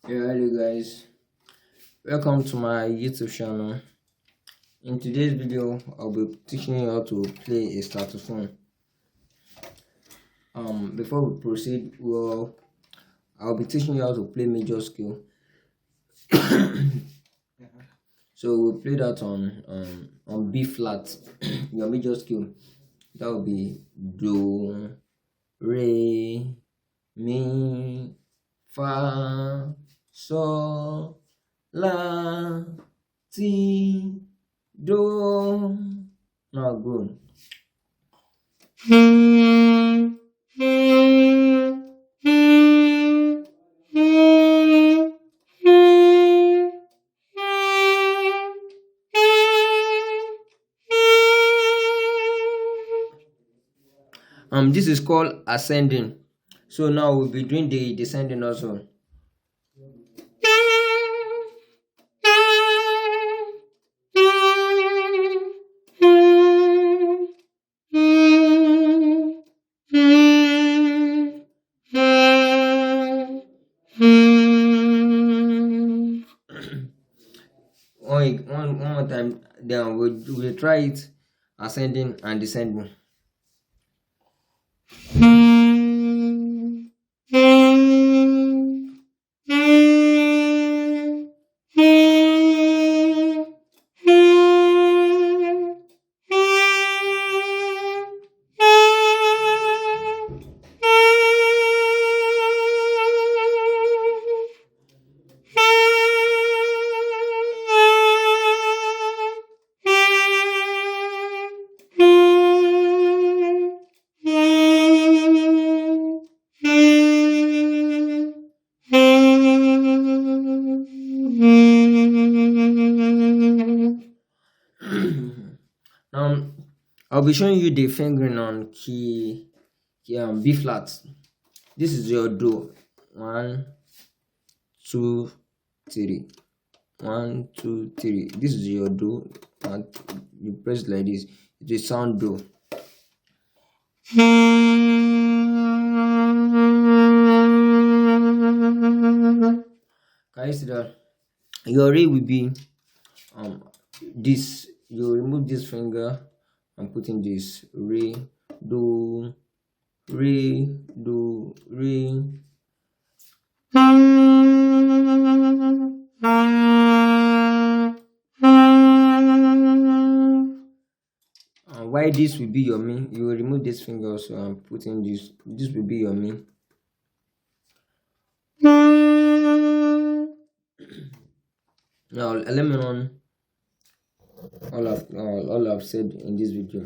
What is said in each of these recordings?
Yeah, hello guys. Welcome to my YouTube channel. In today's video, I'll be teaching you how to play a saxophone. Before we proceed, I'll be teaching you how to play major scale. So we'll play that on B flat, your major scale. That will be Do, Re, Mi, Fa, Sol, La, Ti, Do. Now good. This is called ascending. So now we'll be doing the descending also. One more time, then we'll try it ascending and descending. Now, I'll be showing you the fingering on key B flat. This is your Do. 1, 2, 3. 1, 2, 3. This is your Do. And you press like this. It will sound Do. Can you see that? Your Re will be this. You remove this finger and put in this Re, Do, Re, Do, Re. Why this will be your Mi, you will remove this finger also and put in this. This will be your Mi. Now let me run all I've said in this video.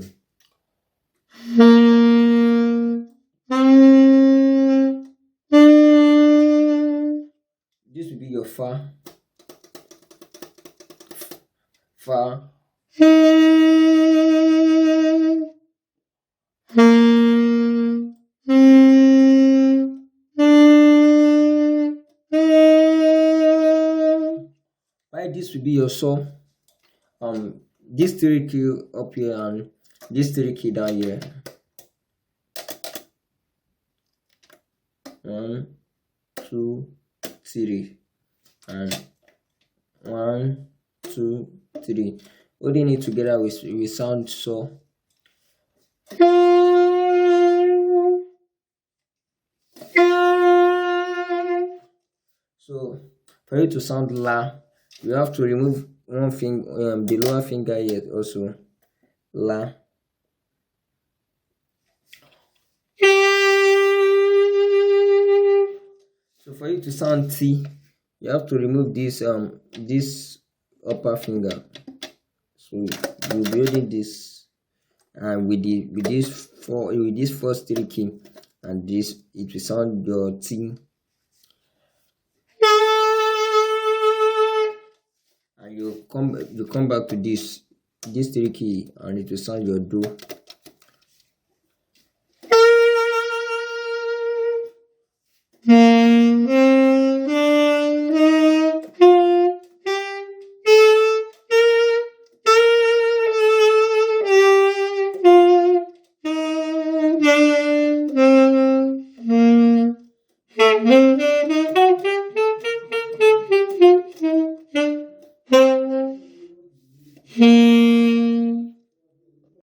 This will be your Fa. Fa. Why this will be your Sol. This 3 key up here and this 3 key down here. 1, 2, 3, and 1, 2, 3. Holding it together we sound So. So for you to sound La, you have to remove one finger, the lower finger here also. La. So for you to sound T, you have to remove this this upper finger. So you'll be holding this, and with this first 3 key and this, it will sound your T. And you come back to this 3 key and it will sound your Do.